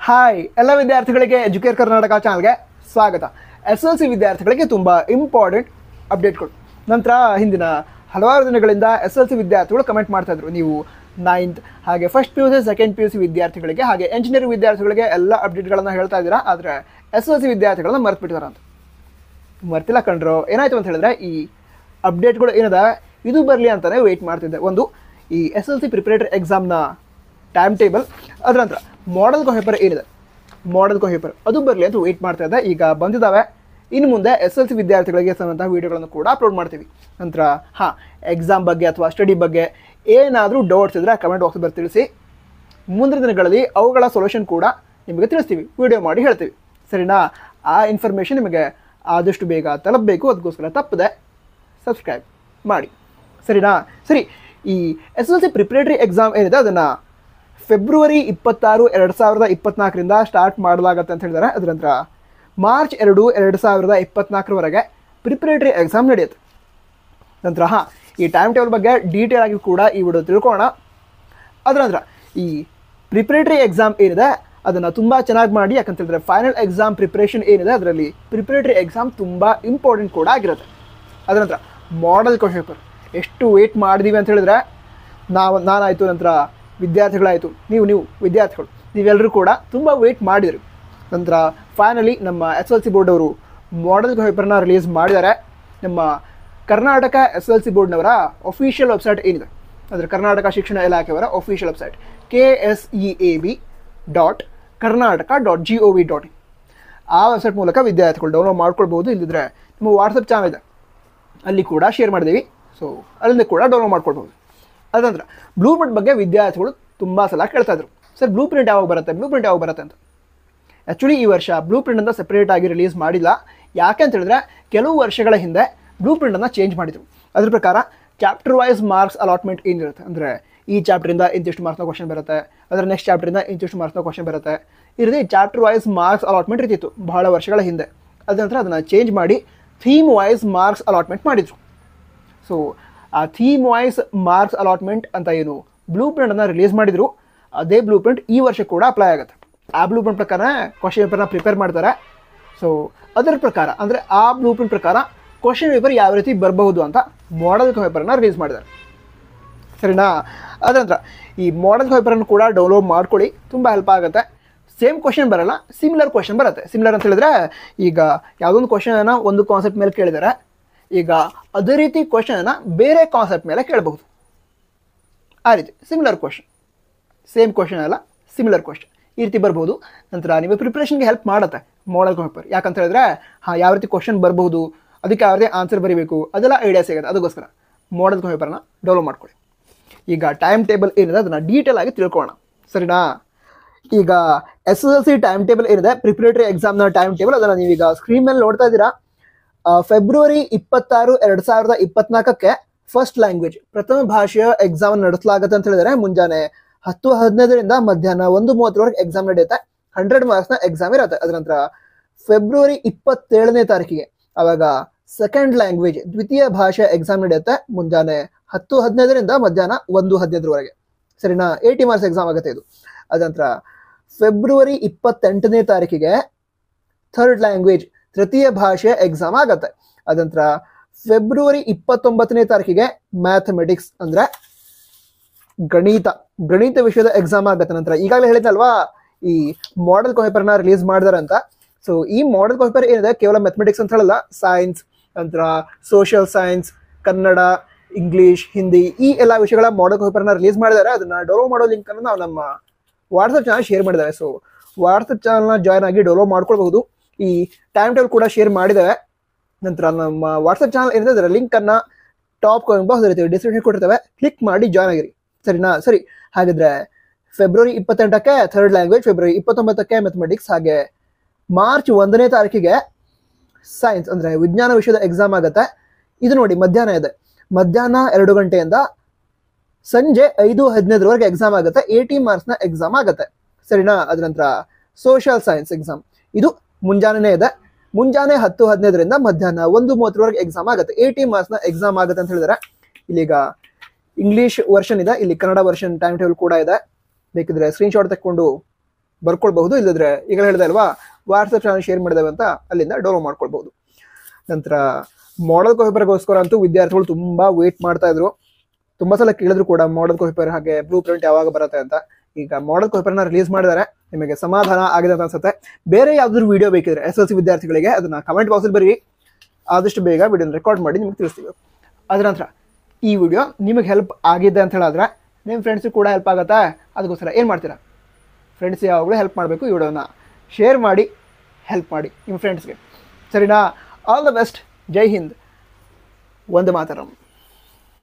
Hi ಎಲ್ಲ ವಿದ್ಯಾರ್ಥಿಗಳಿಗೆ Educare Karnataka ಚಾನಲ್ಗೆ ಸ್ವಾಗತ. SLC ವಿದ್ಯಾರ್ಥಿಗಳಿಗೆ ತುಂಬ ಇಂಪಾರ್ಟೆಂಟ್ ಅಪ್ಡೇಟ್ಗಳು. ನಂತರ ಹಿಂದಿನ ಹಲವಾರು ದಿನಗಳಿಂದ SLC ವಿದ್ಯಾರ್ಥಿಗಳು ಕಮೆಂಟ್ ಮಾಡ್ತಾ ಇದ್ರು, ನೀವು 9th ಹಾಗೆ ಫಸ್ಟ್ PUC ಸೆಕೆಂಡ್ PUC ವಿದ್ಯಾರ್ಥಿಗಳಿಗೆ ಹಾಗೆ ಎಂಜಿನಿಯರಿಂಗ್ ವಿದ್ಯಾರ್ಥಿಗಳಿಗೆ ಎಲ್ಲ ಅಪ್ಡೇಟ್ಗಳನ್ನು ಹೇಳ್ತಾ ಇದ್ದೀರಾ, ಆದರೆ SLC ವಿದ್ಯಾರ್ಥಿಗಳನ್ನ ಮರ್ತ್ಬಿಟ್ಟಿದ್ದಾರೆ ಅಂತ. ಮರ್ತಿಲ್ಲ ಕಂಡ್ರು. ಏನಾಯ್ತು ಅಂತ ಹೇಳಿದ್ರೆ, ಈ ಅಪ್ಡೇಟ್ಗಳು ಏನದ ಇದು ಬರಲಿ ಅಂತಲೇ ವೆಯ್ಟ್ ಮಾಡ್ತಿದ್ದೆ. ಒಂದು, ಈ SLC ಪ್ರಿಪರೇಟರಿ ಎಕ್ಸಾಮ್ನ ಟೈಮ್ ಟೇಬಲ್, ಅದರ ನಂತರ ಮಾಡೆಲ್ ಪೇಪರ್ ಏನಿದೆ ಮಾಡೆಲ್ ಪೇಪರ್ ಅದು ಬರಲಿ ಅಂತ ವೆಯ್ಟ್ ಮಾಡ್ತಾ ಇದ್ದೆ. ಈಗ ಬಂದಿದ್ದಾವೆ. ಇನ್ನು ಮುಂದೆ SLC ವಿದ್ಯಾರ್ಥಿಗಳಿಗೆ ಸಂಬಂಧ ವೀಡಿಯೋಗಳನ್ನು ಕೂಡ ಅಪ್ಲೋಡ್ ಮಾಡ್ತೀವಿ. ನಂತರ ಎಕ್ಸಾಮ್ ಬಗ್ಗೆ ಅಥವಾ ಸ್ಟಡಿ ಬಗ್ಗೆ ಏನಾದರೂ ಡೌಟ್ಸ್ ಇದ್ದರೆ ಕಮೆಂಟ್ ಬಾಕ್ಸ್ ಬರ್ ತಿಳಿಸಿ. ಮುಂದಿನ ದಿನಗಳಲ್ಲಿ ಅವುಗಳ ಸೊಲ್ಯೂಷನ್ ಕೂಡ ನಿಮಗೆ ತಿಳಿಸ್ತೀವಿ, ವಿಡಿಯೋ ಮಾಡಿ ಹೇಳ್ತೀವಿ. ಸರಿನಾ? ಆ ಇನ್ಫಾರ್ಮೇಷನ್ ನಿಮಗೆ ಆದಷ್ಟು ಬೇಗ ತಲುಪಬೇಕು, ಅದಕ್ಕೋಸ್ಕರ ತಪ್ಪದೆ ಸಬ್ಸ್ಕ್ರೈಬ್ ಮಾಡಿ. ಸರಿನಾ? ಸರಿ, ಈ SLC ಪ್ರಿಪರೇಟರಿ ಎಕ್ಸಾಮ್ ಏನಿದೆ ಅದನ್ನು ಫೆಬ್ರವರಿ 26, 2024ರಿಂದ ಸ್ಟಾರ್ಟ್ ಮಾಡಲಾಗತ್ತೆ ಅಂತ ಹೇಳಿದ್ದಾರೆ. ಅದರ ನಂತರ ಮಾರ್ಚ್ 2, 2024ವರೆಗೆ ಪ್ರಿಪರೇಟರಿ ಎಕ್ಸಾಮ್ ನಡೆಯುತ್ತೆ. ನಂತರ ಈ ಟೈಮ್ ಟೇಬಲ್ ಬಗ್ಗೆ ಡೀಟೇಲ್ ಆಗಿ ಕೂಡ ಈ ವಿಡಿಯೋ ತಿಳ್ಕೊಳ್ಳೋಣ. ಅದರ ನಂತರ ಈ ಪ್ರಿಪರೇಟರಿ ಎಕ್ಸಾಮ್ ಏನಿದೆ ಅದನ್ನು ತುಂಬ ಚೆನ್ನಾಗಿ ಮಾಡಿ, ಯಾಕಂತ ಹೇಳಿದ್ರೆ ಫೈನಲ್ ಎಕ್ಸಾಮ್ ಪ್ರಿಪ್ರೇಷನ್ ಏನಿದೆ ಅದರಲ್ಲಿ ಪ್ರಿಪರೇಟರಿ ಎಕ್ಸಾಮ್ ತುಂಬ ಇಂಪಾರ್ಟೆಂಟ್ ಕೂಡ ಆಗಿರುತ್ತೆ. ಅದರ ನಂತರ ಮಾಡೆಲ್ ಪೇಪರ್ ಎಷ್ಟು ವೆಯ್ಟ್ ಮಾಡಿದೀವಿ ಅಂತ ಹೇಳಿದ್ರೆ, ನಾನಾಯಿತು, ನಂತರ ವಿದ್ಯಾರ್ಥಿಗಳಾಯಿತು, ನೀವು ವಿದ್ಯಾರ್ಥಿಗಳು ನೀವೆಲ್ಲರೂ ಕೂಡ ತುಂಬ ವೆಯ್ಟ್ ಮಾಡಿದರು. ನಂತರ ಫೈನಲಿ ನಮ್ಮ SLC ಬೋರ್ಡ್ ಅವರು ಮಾಡೆಲ್ ಪೇಪರ್ನ ರಿಲೀಸ್ ಮಾಡಿದ್ದಾರೆ. ನಮ್ಮ ಕರ್ನಾಟಕ SLC ಬೋರ್ಡ್ನವರ ಅಫಿಷಿಯಲ್ ವೆಬ್ಸೈಟ್ ಏನಿದೆ, ಅಂದರೆ ಕರ್ನಾಟಕ ಶಿಕ್ಷಣ ಇಲಾಖೆಯವರ ಅಫಿಷಿಯಲ್ ವೆಬ್ಸೈಟ್ KSEAB.karnataka.gov.in, ಆ ವೆಬ್ಸೈಟ್ ಮೂಲಕ ವಿದ್ಯಾರ್ಥಿಗಳು ಡೌನ್ಲೋಡ್ ಮಾಡ್ಕೊಳ್ಬೋದು. ಇಲ್ಲದಿದ್ದರೆ ನಮ್ಮ ವಾಟ್ಸಪ್ ಚಾನಲ್ ಇದೆ, ಅಲ್ಲಿ ಕೂಡ ಶೇರ್ ಮಾಡಿದ್ದೀವಿ. ಸೊ ಅಲ್ಲಿಂದ ಕೂಡ ಡೌನ್ಲೋಡ್ ಮಾಡ್ಕೊಳ್ಬೋದು. ಅದಂದ್ರೆ ಬ್ಲೂ ಪ್ರಿಂಟ್ ಬಗ್ಗೆ ವಿದ್ಯಾರ್ಥಿಗಳು ತುಂಬ ಸಲ ಕೇಳ್ತಾ ಇದ್ರು, ಸರ್ ಬ್ಲೂ ಪ್ರಿಂಟ್ ಯಾವಾಗ ಬರುತ್ತೆ ಅಂತ. ಆ್ಯಕ್ಚುಲಿ ಈ ವರ್ಷ ಬ್ಲೂ ಪ್ರಿಂಟನ್ನು ಸೆಪ್ರೇಟಾಗಿ ರಿಲೀಸ್ ಮಾಡಿಲ್ಲ. ಯಾಕೆ ಅಂತ ಹೇಳಿದ್ರೆ, ಕೆಲವು ವರ್ಷಗಳ ಹಿಂದೆ ಬ್ಲೂ ಪ್ರಿಂಟನ್ನು ಚೇಂಜ್ ಮಾಡಿದರು. ಅದ್ರ ಪ್ರಕಾರ ಚಾಪ್ಟರ್ ವೈಸ್ ಮಾರ್ಕ್ಸ್ ಅಲಾಟ್ಮೆಂಟ್ ಏನಿರುತ್ತೆ, ಅಂದರೆ ಈ ಚಾಪ್ಟರಿಂದ ಇಂತಿಷ್ಟು ಮಾರ್ಕ್ಸ್ನ ಕ್ವಶನ್ ಬರುತ್ತೆ, ಅದರ ನೆಕ್ಸ್ಟ್ ಚಾಪ್ಟರಿಂದ ಇಂತಿಷ್ಟು ಮಾರ್ಕ್ಸ್ನ ಕ್ವಶನ್ ಬರುತ್ತೆ, ಈ ರೀತಿ ಚಾಪ್ಟರ್ ವೈಸ್ ಮಾರ್ಕ್ಸ್ ಅಲಾಟ್ಮೆಂಟ್ ಇರ್ತಿತ್ತು ಬಹಳ ವರ್ಷಗಳ ಹಿಂದೆ. ಅದ ನಂತರ ಅದನ್ನು ಚೇಂಜ್ ಮಾಡಿ ಥೀಮ್ ವೈಸ್ ಮಾರ್ಕ್ಸ್ ಅಲಾಟ್ಮೆಂಟ್ ಮಾಡಿದರು. ಸೊ ಆ ಥೀಮ್ ವೈಸ್ ಮಾರ್ಕ್ಸ್ ಅಲಾಟ್ಮೆಂಟ್ ಅಂತ ಏನು ಬ್ಲೂ ಪ್ರಿಂಟನ್ನು ರಿಲೀಸ್ ಮಾಡಿದರು, ಅದೇ ಬ್ಲೂ ಪ್ರಿಂಟ್ ಈ ವರ್ಷ ಕೂಡ ಅಪ್ಲೈ ಆಗುತ್ತೆ. ಆ ಬ್ಲೂ ಪ್ರಿಂಟ್ ಪ್ರಕಾರ ಕ್ವಶನ್ ಪೇಪರ್ನ ಪ್ರಿಪೇರ್ ಮಾಡ್ತಾರೆ. ಸೊ ಅದರ ಪ್ರಕಾರ, ಅಂದರೆ ಆ ಬ್ಲೂ ಪ್ರಿಂಟ್ ಪ್ರಕಾರ ಕ್ವಶನ್ ಪೇಪರ್ ಯಾವ ರೀತಿ ಬರಬಹುದು ಅಂತ ಮಾಡೆಲ್ ಪೇಪರ್ನ ರಿಲೀಸ್ ಮಾಡಿದ್ದಾರೆ. ಸರಿನಾ? ಅದರ ನಂತರ ಈ ಮಾಡೆಲ್ ಪೇಪರನ್ನು ಕೂಡ ಡೌನ್ಲೋಡ್ ಮಾಡ್ಕೊಳ್ಳಿ, ತುಂಬ ಹೆಲ್ಪ್ ಆಗುತ್ತೆ. ಸೇಮ್ ಕ್ವಶನ್ ಬರಲ್ಲ, ಸಿಮಿಲರ್ ಕ್ವಶನ್ ಬರುತ್ತೆ. ಸಿಮಿಲರ್ ಅಂತ ಹೇಳಿದ್ರೆ, ಈಗ ಯಾವುದೊಂದು ಕ್ವಶನನ್ನು ಒಂದು ಕಾನ್ಸೆಪ್ಟ್ ಮೇಲೆ ಕೇಳಿದ್ದಾರೆ, ಈಗ ಅದೇ ರೀತಿ ಕ್ವಶನನ್ನು ಬೇರೆ ಕಾನ್ಸೆಪ್ಟ್ ಮೇಲೆ ಕೇಳಬಹುದು. ಆ ರೀತಿ ಸಿಮಿಲರ್ ಕ್ವಶನ್, ಸೇಮ್ ಕ್ವಶನ್ ಅಲ್ಲ, ಸಿಮಿಲರ್ ಕ್ವಶನ್ ಈ ರೀತಿ ಬರ್ಬೋದು. ನಂತರ ನಿಮಗೆ ಪ್ರಿಪ್ರೇಷನ್ಗೆ ಹೆಲ್ಪ್ ಮಾಡುತ್ತೆ ಮಾಡೆಲ್ ಪೇಪರ್. ಯಾಕಂತ ಹೇಳಿದ್ರೆ, ಯಾವ ರೀತಿ ಕ್ವಶನ್ ಬರಬಹುದು, ಅದಕ್ಕೆ ಯಾವ ರೀತಿ ಆನ್ಸರ್ ಬರೀಬೇಕು, ಅದೆಲ್ಲ ಐಡಿಯಾ ಸಿಗುತ್ತೆ. ಅದಕ್ಕೋಸ್ಕರ ಮಾಡೆಲ್ ಪೇಪರ್ನ ಡೌನ್ಲೋಡ್ ಮಾಡ್ಕೊಳ್ಳಿ. ಈಗ ಟೈಮ್ ಟೇಬಲ್ ಏನಿದೆ ಅದನ್ನು ಡೀಟೇಲ್ ಆಗಿ ತಿಳ್ಕೊಳ್ಳೋಣ. ಸರಿನಾ? ಈಗ SLC ಟೈಮ್ ಟೇಬಲ್ ಏನಿದೆ, ಪ್ರಿಪರೇಟರಿ ಎಕ್ಸಾಮ್ನ ಟೈಮ್ ಟೇಬಲ್, ಅದನ್ನು ನೀವೀಗ ಸ್ಕ್ರೀನ್ ಮೇಲೆ ನೋಡ್ತಾ ಇದ್ದೀರಾ. ಫೆಬ್ರವರಿ 26, 2024ಕ್ಕೆ ಫಸ್ಟ್ ಲ್ಯಾಂಗ್ವೇಜ್ ಪ್ರಥಮ ಭಾಷೆಯ ಎಕ್ಸಾಮ್ ನಡೆಸಲಾಗುತ್ತೆ ಅಂತ ಹೇಳಿದರೆ, ಮುಂಜಾನೆ 10:15ರಿಂದ ಮಧ್ಯಾಹ್ನ 1:30ವರೆಗೆ ಎಕ್ಸಾಮ್ ನಡೆಯುತ್ತೆ. 100 ಮಾರ್ಕ್ಸ್ನ ಎಕ್ಸಾಮ್ ಇರುತ್ತೆ. ಅದರ ನಂತರ ಫೆಬ್ರವರಿ 27ನೇ ತಾರೀಕಿಗೆ ಆವಾಗ ಸೆಕೆಂಡ್ ಲ್ಯಾಂಗ್ವೇಜ್ ದ್ವಿತೀಯ ಭಾಷೆ ಎಕ್ಸಾಮ್ ನಡೆಯುತ್ತೆ. ಮುಂಜಾನೆ 10:15ರಿಂದ ಮಧ್ಯಾಹ್ನ 1:15ವರೆಗೆ. ಸರಿನಾ? 80 ಮಾರ್ಕ್ಸ್ ಎಕ್ಸಾಮ್ ಆಗುತ್ತೆ ಇದು. ಅದ ನಂತರ ಫೆಬ್ರವರಿ 28ನೇ ತಾರೀಕಿಗೆ ಥರ್ಡ್ ಲ್ಯಾಂಗ್ವೇಜ್ ತೃತೀಯ ಭಾಷೆ ಎಕ್ಸಾಮ್ ಆಗುತ್ತೆ. ಅದಂತರ ಫೆಬ್ರವರಿ 29ನೇ ತಾರೀಕಿಗೆ ಮ್ಯಾಥಮೆಟಿಕ್ಸ್ ಅಂದರೆ ಗಣಿತ ವಿಷಯದ ಎಕ್ಸಾಮ್ ಆಗುತ್ತೆ. ನಂತರ ಈಗಾಗಲೇ ಹೇಳಿದ್ನಲ್ವಾ, ಈ ಮಾಡೆಲ್ ಪೇಪರ್ನ ರಿಲೀಸ್ ಮಾಡಿದಾರೆ ಅಂತ. ಸೊ ಈ ಮಾಡೆಲ್ ಪೇಪರ್ ಏನಿದೆ ಕೇವಲ ಮ್ಯಾಥಮೆಟಿಕ್ಸ್ ಅಂತ ಹೇಳಲ್ಲ, ಸೈನ್ಸ್, ನಂತರ social science, Kannada, English, Hindi, ಈ ಎಲ್ಲ ವಿಷಯಗಳ ಮಾಡೆಲ್ ಪೇಪರ್ನ ರಿಲೀಸ್ ಮಾಡಿದ್ದಾರೆ. ಅದನ್ನು ಡೌನ್ಲೋಡ್ ಮಾಡೋ ಲಿಂಕನ್ನು ನಾವು ನಮ್ಮ ವಾಟ್ಸಪ್ ಚಾನಲ್ ಶೇರ್ ಮಾಡಿದ್ದಾರೆ. ಸೊ ವಾಟ್ಸಪ್ ಚಾನಲ್ನ ಜಾಯ್ನ್ ಆಗಿ ಡೌನ್ಲೋಡ್ ಮಾಡ್ಕೊಳ್ಬಹುದು. ಈ ಟೈಮ್ ಟೇಬಲ್ ಕೂಡ ಶೇರ್ ಮಾಡಿದ್ದೇವೆ. ನಂತರ ನಮ್ಮ ವಾಟ್ಸಪ್ ಚಾನಲ್ ಏನಿದೆ ಅದರ ಲಿಂಕನ್ನು ಟಾಪ್ ಕಾಮೆಂಟ್ ಬಾಕ್ಸ್ ಇರುತ್ತೆ, ಡಿಸ್ಕ್ರಿಪ್ಷನ್ ಕೊಟ್ಟಿರ್ತೇವೆ, ಕ್ಲಿಕ್ ಮಾಡಿ ಜಾಯ್ನ್ ಆಗಿರಿ. ಸರಿನಾ? ಸರಿ, ಹಾಗಿದ್ರೆ ಫೆಬ್ರವರಿ 28ಕ್ಕೆ ಥರ್ಡ್ ಲ್ಯಾಂಗ್ವೇಜ್, ಫೆಬ್ರವರಿ 29ಕ್ಕೆ ಮ್ಯಾಥಮೆಟಿಕ್ಸ್, ಹಾಗೆ ಮಾರ್ಚ್ 1ನೇ ತಾರೀಕಿಗೆ ಸೈನ್ಸ್ ಅಂದರೆ ವಿಜ್ಞಾನ ವಿಷಯದ ಎಕ್ಸಾಮ್ ಆಗುತ್ತೆ. ಇದು ನೋಡಿ ಮಧ್ಯಾಹ್ನ ಇದೆ, ಮಧ್ಯಾಹ್ನ 2 ಗಂಟೆಯಿಂದ ಸಂಜೆ 5:15ವರೆಗೆ ಎಕ್ಸಾಮ್ ಆಗುತ್ತೆ. 80 ಮಾರ್ಕ್ಸ್ನ ಎಕ್ಸಾಮ್ ಆಗುತ್ತೆ. ಸರಿನಾ? ಅದ ನಂತರ ಸೋಷಿಯಲ್ ಸೈನ್ಸ್ ಎಕ್ಸಾಮ್, ಇದು ಮುಂಜಾನೆ ಇದೆ, ಮುಂಜಾನೆ 10:15ರಿಂದ ಮಧ್ಯಾಹ್ನ 1:30ವರೆಗೆ ಎಕ್ಸಾಮ್ ಆಗುತ್ತೆ. 80 ಮಾರ್ಕ್ಸ್ನ ಎಕ್ಸಾಮ್ ಆಗುತ್ತೆ ಅಂತ ಹೇಳಿದರೆ, ಇಲ್ಲಿಗ ಇಂಗ್ಲೀಷ್ ವರ್ಷನ್ ಇದೆ, ಇಲ್ಲಿ ಕನ್ನಡ ವರ್ಷನ್ ಟೈಮ್ ಟೇಬಲ್ ಕೂಡ ಇದೆ. ಬೇಕಿದ್ರೆ ಸ್ಕ್ರೀನ್ಶಾಟ್ ತೆಕ್ಕೊಂಡು ಬರ್ಕೊಳ್ಬಹುದು. ಇಲ್ಲದ್ರೆ ಈಗ ಹೇಳಿದೆ ಅಲ್ವಾ ವಾಟ್ಸಪ್ ಚಾನಲ್ ಶೇರ್ ಮಾಡಿದ್ದೇವೆ ಅಂತ ಅಲ್ಲಿಂದ ಡೌನ್ಲೋಡ್ ಮಾಡ್ಕೊಳ್ಬಹುದು. ನಂತರ ಮಾಡೆಲ್ ಪೇಪರ್ಗೋಸ್ಕರ ಅಂತೂ ವಿದ್ಯಾರ್ಥಿಗಳು ತುಂಬ ವೇಟ್ ಮಾಡ್ತಾ ಇದ್ರು. ತುಂಬ ಸಲ ಕೇಳಿದ್ರು ಕೂಡ ಮಾಡೆಲ್ ಪೇಪರ್ ಹಾಗೆ ಬ್ಲೂ ಪ್ರಿಂಟ್ ಯಾವಾಗ ಬರುತ್ತೆ ಅಂತ. ಈಗ ಮಾಡೆಲ್ ಪೇಪರ್ನ ರಿಲೀಸ್ ಮಾಡಿದ್ದಾರೆ. ನಿಮಗೆ ಸಮಾಧಾನ ಆಗಿದೆ ಅಂತ ಅನ್ಸುತ್ತೆ. ಬೇರೆ ಯಾವ್ದಾದ್ರು ವಿಡಿಯೋ ಬೇಕಿದ್ರೆ SLC ವಿದ್ಯಾರ್ಥಿಗಳಿಗೆ ಅದನ್ನ ಕಮೆಂಟ್ ಬಾಕ್ಸಲ್ಲಿ ಬರೀ, ಆದಷ್ಟು ಬೇಗ ವಿಡಿಯೋನ ರೆಕಾರ್ಡ್ ಮಾಡಿ ನಿಮಗೆ ತಿಳಿಸ್ತೀವಿ. ಅದರ ನಂತರ ಈ ವಿಡಿಯೋ ನಿಮಗೆ ಹೆಲ್ಪ್ ಆಗಿದೆ ಅಂತ ಹೇಳಿದ್ರೆ ನಿಮ್ಮ ಫ್ರೆಂಡ್ಸಿಗೆ ಕೂಡ ಹೆಲ್ಪ್ ಆಗುತ್ತಾ? ಅದಕ್ಕೋಸ್ಕರ ಏನು ಮಾಡ್ತೀರಾ? ಫ್ರೆಂಡ್ಸ್ ಯಾವಾಗಲೂ ಹೆಲ್ಪ್ ಮಾಡಬೇಕು. ಈ ವಿಡಿಯೋನ ಶೇರ್ ಮಾಡಿ ಹೆಲ್ಪ್ ಮಾಡಿ ನಿಮ್ಮ ಫ್ರೆಂಡ್ಸ್ಗೆ, ಸರಿನಾ? All the best. ಜೈ ಹಿಂದ್. ವಂದೇ ಮಾತರಂ.